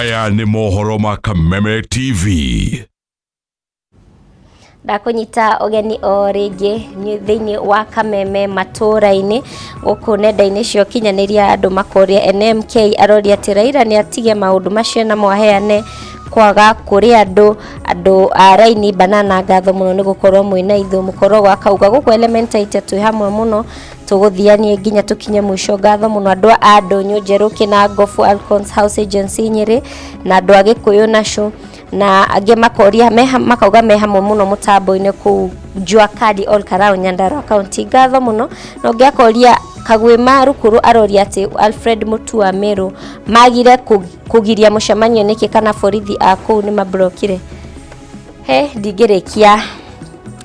Maya ni mohoro ma Kameme TV. Ndakunyita ogeni o ringi thiini wa Kameme Matuura-ini guku nenda-ini cio kinyaniria andu makoria NMK aroria ati Raila ni atige maundu macio na mwaheane kwaga kuri andu a raini banana ngatho muno ni gukorwo mwina ithu mukoro gwa kauga guku element ite twi hamwe muno tuguthianie nginya tukinye mwisho ngatho muno andu a ndunyu njeruki na Gofu Alcons House Agency Nyeri na andu a Gikuyu National na age makoria makauga me hamwe muno mutambo-ini ku jua kadi all karao Nyandarua county ngatho muno no ngiakoria Kagwima rukuru aroria ati Alfred Mutua-Meru magire kugiria mushamanyo niki kana borithi aku ni mablokire ndigirikia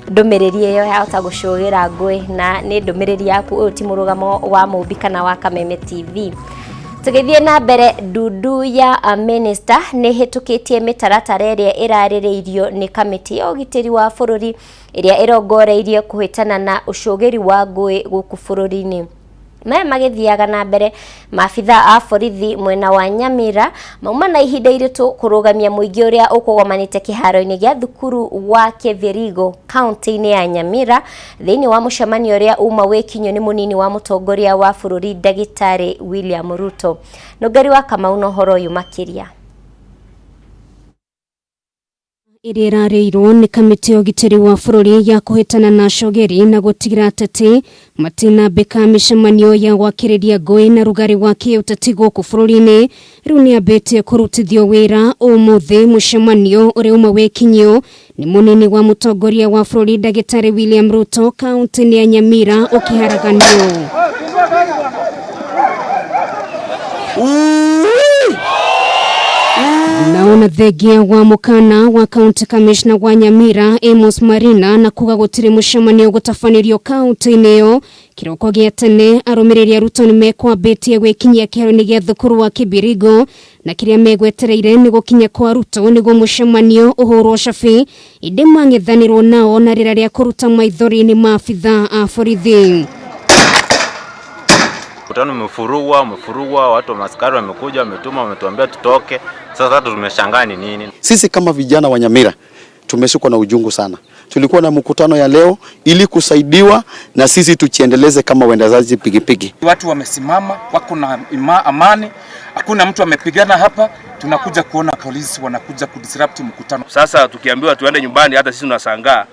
ndumiriri iyo yahota gucugira ngui na ni ndumiriri yaku uyu ti murugamo wa Mubi kana wa Kameme TV. Tugithie na mbere ndudu ya minister ni hitukitie mitaratara iria iraririirio ni kamiti ya ugitiri wa bururi iria irongoreirie kuhitana na ucugiri wa ngui guku bururi-ini. Maya magithiaga na mbere maabitha a borithi mwena wa Nyamira mauma na ihinda iritu kurugamia muingi uria ukugomanite kiharo-ini gia thukuru wa Kevirigo county-ini ya Nyamira thiini wa mushamanio uria uma wikinyo ni munini wa mutongoria wa bururi Dagitari William Ruto. Nugari wa Kamau no horo uyu makiria irirareirwo ni kamiti ya ugitiri wa bururi ya kuhitana na cogeri na gutigira ateti matina beka mishamanio ya gwakiriria ngui na rugari wa kiuteti guku bururi-ini riu ni ambite kurutithio wira umuthi mushamanio uri uma wikinyo ni munini wa mutongoria wa bururi Dagitari William Ruto kaunti ya Nyamira ukiharaganio. Naona thegia wa mukana wa county commissioner wa Nyamira Amos Marina na kuga gutiri mushamanio gutafanirio county-ini yo kiroko gia tene arumiriria Ruto ni mekwabitie gwikinyia kiharo-ini gia thukuru wa Kibirigo na kiria megwetereire ni gukinya kwa Ruto nigo mushamanio uhurwo cabi inde mang'ethanirwo nao na rira ria kuruta maithori ni maabitha a borithi. Mkutano umefurugwa, watu wa maskari wamekuja, wametuma, wametuambia tutoke. Sasa tumeshangaa ni nini? Sisi kama vijana wa Nyamira tumeshikwa na ujungu sana. Tulikuwa na mkutano ya leo ili kusaidiwa na sisi tuchiendeleze kama waendazaji pigipigi. Watu wamesimama, wako na amani, hakuna mtu amepigana hapa. Tunakuja kuona polisi wanakuja kudisrupt mkutano. Sasa tukiambiwa tuende nyumbani, hata sisi tunasangaa.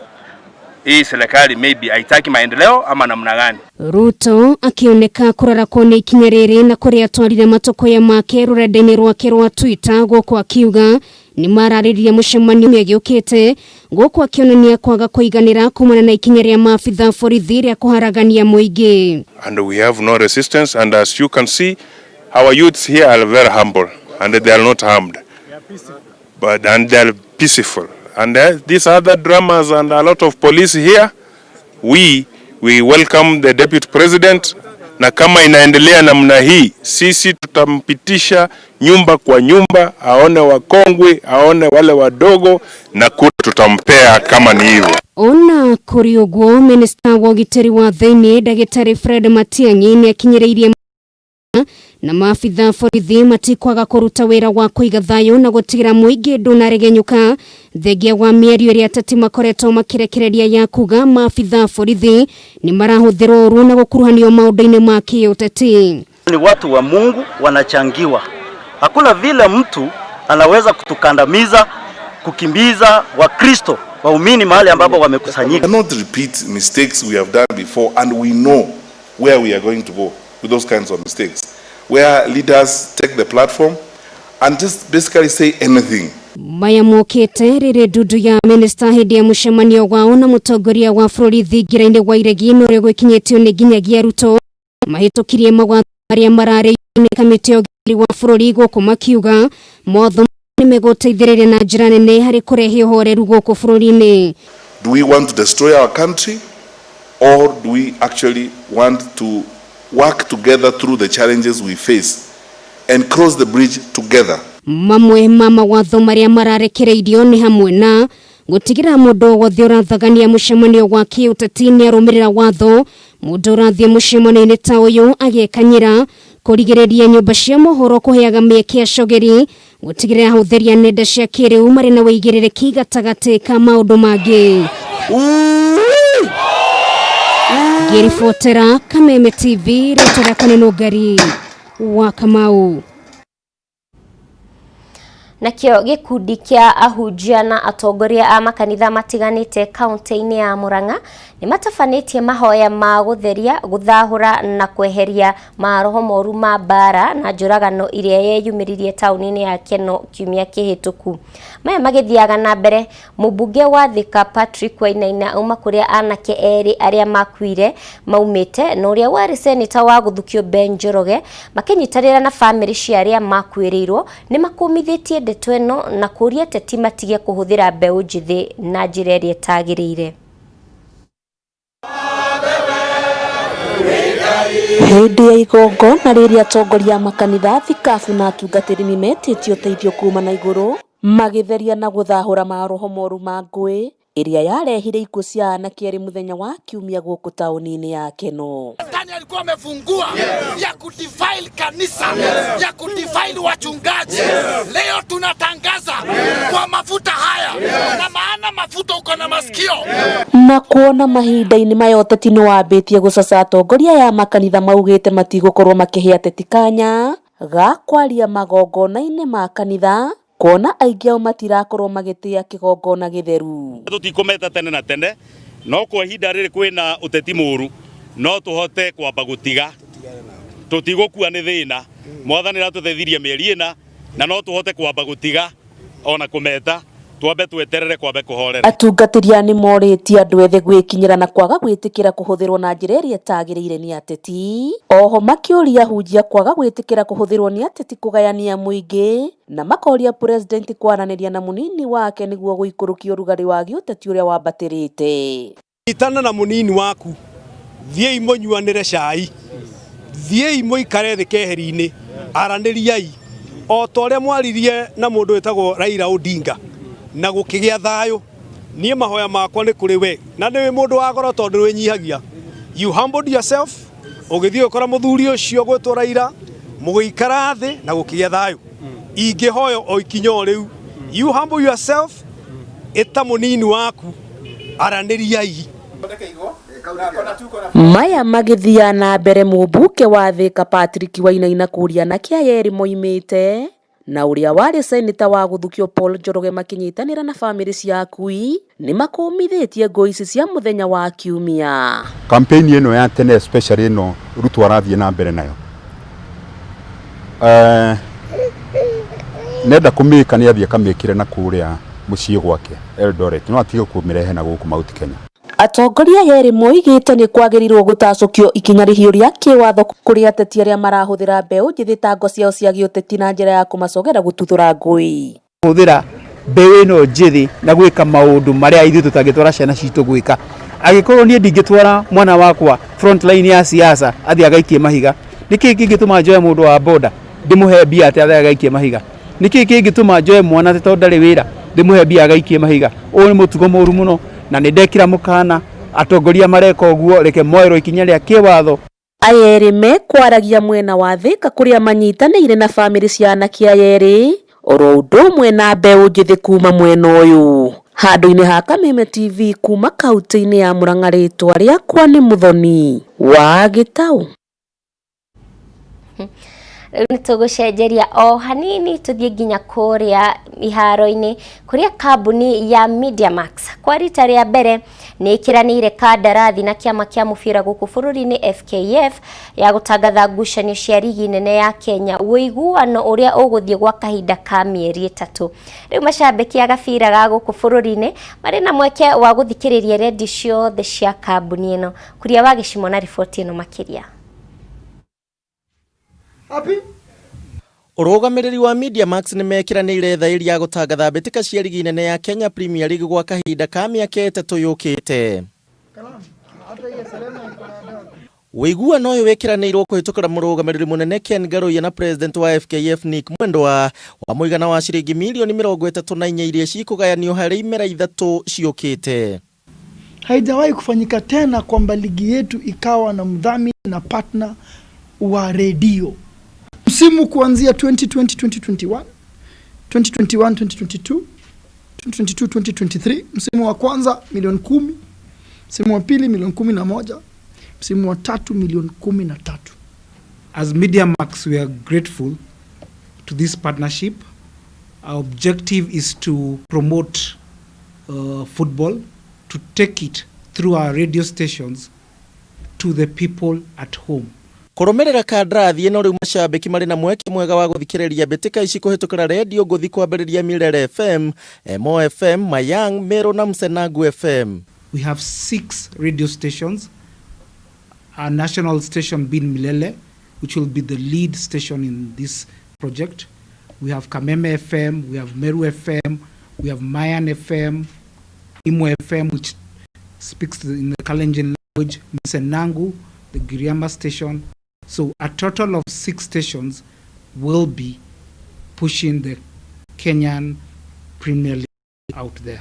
Hii serikali maybe haitaki maendeleo ama namna gani? Ruto akioneka kurara kone ikinyariri na kuria twarire matoko ya make rurenda-ini rwake rwa Twitter guku akiuga ni marariria mushamanio megiukite guku akionania kwaga kuiganira kumana na ikinya ria maabitha borithi ria kuharagania muingi. And we have no resistance, and as you can see our youths here are very humble and they are not harmed, and they are peaceful. And these other dramas and a lot of police here, we welcome the deputy president, na kama inaendelea namna hii sisi tutampitisha nyumba kwa nyumba, aone wakongwe, aone wale wadogo, na kura tutampea kama ni hivyo. Ona kuri uguo minister wa ugitiri wa thiini Dagitari Fred Matiang'i ni akinyiriirie na maabitha borithi matikwaga kuruta wira wa kuiga thayu na gutigira muingi ndunaregenyuka thegia wa mĩario ĩrĩa ateti makoretwo makirekereria ya kuga maabitha borithi ni marahuthirwo uru na gukuruhanio maundu-ini ma kiuteti. Ni watu wa Mungu wanachangiwa. Hakuna vile mtu anaweza kutukandamiza, kukimbiza Wakristo waumini mahali ambapo wamekusanyika. We cannot repeat mistakes we have done before, and we know where we are going to go with those kinds of mistakes, where leaders take the platform and just basically say anything. Maya mokete rire ndudu ya minister hindi ya mushamanio wao na mutongoria wa bururi thingira-ini wa iregi no ria gwikinyitio ni nginyagia Ruto mahitukirie mawatho aria marari ni kamiti ya ugitiri wa bururi guku makiuga motho ni meguteithiriria na njira nene hari kurehe uhoreru guku bururi-ini. Do we want to destroy our country, or do we actually want to work together through the challenges we face and cross the bridge together? Mamwe mama watho maria mararekereirio ni hamwe na gutigira mundu wothe urathagania mushamanio wa kiuteti ni arumirira watho, mundu urathie mushamanio-ini ta uyu agekanyira kurigiriria nyumba cia mohoro kuheaga mieke ya cogeri gutigirira hutheria nenda cia kiriu mari na wigiririki gatagati ka maundu mangi. Ngiribotera Kameme TV rĩtwa kanene ngari wa Kamau. Nakio gikundi kia ahunjia na atongoria a makanitha matiganite kaunti-ini ya Murang'a ni matafanĩtie mahoya ma gutheria guthahura na kweheria maroho moru ma bara na njũragano iria yeyumĩririe tauni-ini ya Keno kiumia kĩhĩtũku. Maya magĩthiaga na mbere, mũmbunge wa Thika Patrick Wainaina uma kũrĩa anake erĩ arĩa makuire maumĩte na ũrĩa warĩ seneta wa Gũthukio Ben Njoroge makĩnyitanĩra na bamĩrĩ cia arĩa makuĩrĩirwo nĩ makũmithĩtie ndeto ĩno na kũria ateti matige kũhũthĩra mbeũ njĩthĩ na njĩra ĩrĩa ĩtagĩrĩire. Hĩndĩ ya igongona rĩrĩa atongoria a makanitha thikabu na atungatĩri nĩmetĩtio ũteithio kuma na igũrũ magĩtheria na gũthahũra maroho moru ma ngũĩ ĩrĩa yarehire ikuũ cia anake erĩ mũthenya wa kiumia gũkũ taũni-inĩ ya Keno. Tani alikuwa amefungua ya kudefile kanisa, ya kudefile wachungaji. Leo tunatangaza kwa mafuta haya, na maana mafuta uko na masikio. Na kuona mahinda-inĩ maya ũteti nĩ wambĩtie gũcaca atongoria ya makanitha maugĩte matigũkorwo makĩhe ateti kanya ga kwaria magongona-inĩ ma kanitha, kuona aingĩ ao matirakorwo magĩtĩa kĩgongona gĩtheru. Tutikometa tene na tene, no kwa ihinda rĩrĩ kwĩna ũteti mũru, no tũhote kwamba gũtiga, tũtigũkua nĩ thĩna, Mwathani nĩatũteithirie mĩeri ĩna, na no tũhote kwamba gũtiga ona kũmeta, twambe tweterere kwambe kũhorera. Atungatĩri nĩ morĩtie andũ ethĩ gwĩkinyĩra na kwaga gwĩtĩkĩra kũhũthĩrwo na njĩra ĩrĩa ĩtagĩrĩire nĩ ateti. Oho makĩũria ahunjia kwaga gwĩtĩkĩra kũhũthĩrwo nĩ ateti kũgayania mũingĩ, na makoria president kwaranĩria na mũnini wake nĩguo gũikũrũkia ũrugarĩ wa gĩũteti ũrĩa wambatĩrĩte. Itana na mũnini waku, thiĩi mũnyuanĩre cai, thiĩi mũikare thĩ keheri-inĩ, aranĩriai o ta ũrĩa mwaririe na mũndũ wĩtagwo Raila Odinga na gũkĩgĩa thayũ. Niĩ mahoya makwa nĩ kũrĩ we, na nĩ mũndũ wa goro tondũ wĩnyihagia. You humbled yourself, ũgĩthiĩ ũkora mũthuri ũcio gwĩtwo Raila, mũgĩikara thĩ na gũkĩgĩa thayũ. Ingĩhoya o ikinya o rĩu, you humble yourself, ĩta mũnini waku, aranĩriai. Maya magĩthia na mbere, mũmbunge wa Thika Patrick Wainaina kũria anake aya erĩ moimĩte na ũrĩa warĩ seneta wa Gũthukio Paul Njoroge makĩnyitanĩra na bamĩrĩ cia akui nĩ makũmithĩtie ngũĩ ici cia mũthenya wa kiumia. Kampeni ĩno ya tene especially ĩno Ruto arathiĩ na mbere nayo, nenda kũmĩka nĩ athiĩ kamĩkĩre na kũrĩa mũciĩ gwake Eldoret, no atige kũmĩrehe na gũkũ Mount Kenya. Atongoria yerĩ moigĩte nĩ kwagĩrĩirwo gũtacũkio ikinya rĩhiũ rĩa kĩwatho kũrĩ ateti arĩa marahũthĩra mbeũ njĩthĩ ta ngo ciao cia gĩũteti na njĩra ya kũmacogera gũtuthũra ngũĩ. Hũthĩra mbeũ ĩno njĩthĩ na gwĩka maũndũ marĩa ithuĩ tũtangĩtwara ciana citũ gwĩka. Angĩkorwo niĩ ndingĩtwara mwana wakwa front line ya siasa athiĩ agaikie mahiga, nĩkĩ kĩngĩtũma njoe mũndũ wa boda ndĩmũhe mbia atĩ athiĩ agaikie mahiga? Nĩkĩ kĩngĩtũma njoe mwana atĩ tondũ ndarĩ wĩra ndĩmũhe mbia agaikie mahiga? Ũyũ nĩ mũtugo mũru mũno, na nĩ ndekĩra mũkana atongoria mareka ũguo, reke moerwo ikinya rĩa kĩwatho. Aya erĩ mekwaragia mwena wa Thika kũrĩa manyitanĩire na bamĩrĩ cia anake aya erĩ, oro ũndũ ũmwe na mbeũ njĩthĩ kuma mwena ũyũ. Handũ-inĩ ha Kameme TV kuma kaunti-inĩ ya Murang'a, rĩtwa rĩakwa nĩ Mũthoni wa Gĩtaũ. Nĩtũgũcenjeria o hanini tũthiĩ nginya kũrĩa iharo-inĩ kũrĩa kambuni ya Media Max kwa rita rĩa mbere nĩ ĩkĩranĩire kandarathi na kĩama kĩa mũbira gũkũ bũrũri-inĩ FKF ya gũtangatha ngucanio cia ligi nene ya Kenya, ũiguano ũrĩa ũgũthiĩ gwa kahinda ka mĩeri 3. Rĩu macambĩki a gabira ga gũkũ bũrũri-inĩ marĩ na mweke wa gũthikĩrĩria redio ciothe cia kambuni ĩno. Kuria wa Gĩcimo na riboti ĩno makĩria. Ũrũgamĩrĩri wa Media Max nĩ mekiranĩire thaĩri ya gũtangatha mbĩtĩka cia ligi nene ya Kenya Premier League gwa kahinda ka mĩaka 3 yũkĩte. Ũiguano ũyũ wĩkiranĩirwo kũhĩtũkĩra mũrũgamĩrĩri mũnene Ken Garoya na president wa FKF Nick Mwendwa wa mũigana wa ciringi milioni 34 iria cikũgayanio harĩ imera 3 ciũkĩte. Haijawahi kufanyika tena kwamba ligi yetu ikawa na mdhamini na partner wa redio. Msimu kuanzia 2020-2021 2021 2022, 2022 2023, msimu wa kwanza milioni 10, msimu wa pili milioni 11, msimu wa tatu milioni 13. As Media Max, we are grateful to this partnership. Our objective is to promote football, to take it through our radio stations to the people at home. Kurumirira kandarathi ino riu macambiki mari na mweke mwega wa guthikiriria mbitika ici kuhitukira radio guthi kwambiriria Milele FM, Mo FM, Mayang, Meru na Msenagu FM. We have 6 radio stations. Our national station being Milele, which will be the lead station in this project. We have Kameme FM, we have Meru FM, we have Mayan FM, Imo FM, which speaks in the Kalenjin language, Msenangu, the Giriama station. So a total of 6 stations will be pushing the Kenyan Premier League out there.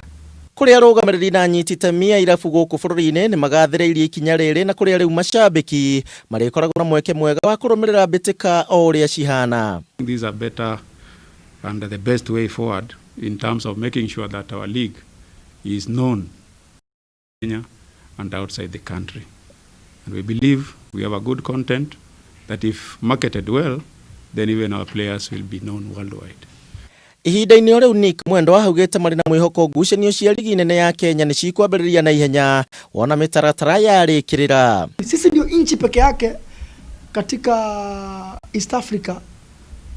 Kuria rugamiriri na nyitite mia irabu guku bururi-ini ni magathiriirie ikinya riri na kuria riu macambiki marikoragwo na mweke mwega wa kurumirira mbitika o uria cihana. These are better and the best way forward in terms of making sure that our league is known in Kenya and outside the country. And we believe we have a good content that if marketed well, then even our players will be known worldwide. Ihinda-ini riu Nick Mwendwa augite mari na mwihoko ngucanio cia ligi nene ya Kenya ni cikwambiriria na ihenya wona mitaratara yarikirira. Sisi ndio inchi peke yake katika East Africa,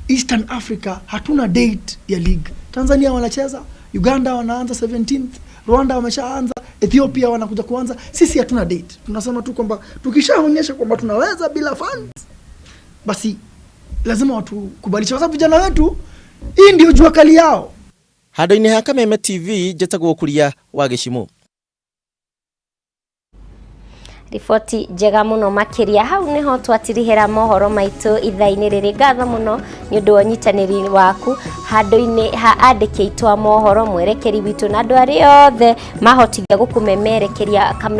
Eastern Africa hatuna date ya league. Tanzania wanacheza, Uganda wanaanza 17th, Rwanda wameshaanza, Ethiopia wanakuja kuanza. Sisi hatuna date. Tunasema tu kwamba tukishaonyesha kwamba tunaweza bila funds, basi lazima watu kubalisha, kwa sababu vijana wetu hii ndio jua kali yao. Hado-ini ha Kameme TV jetagwo kuria wa Gicimu. Riboti njega muno makiria hau niho twatirihera mohoro maitu itha-ini riri. Ngatho muno ni undu wa nyitaniri waku hando-ini ha andiki aitwa mohoro, mwerekeri witu na andu aria othe mahotithia gukumemerekeria Kameme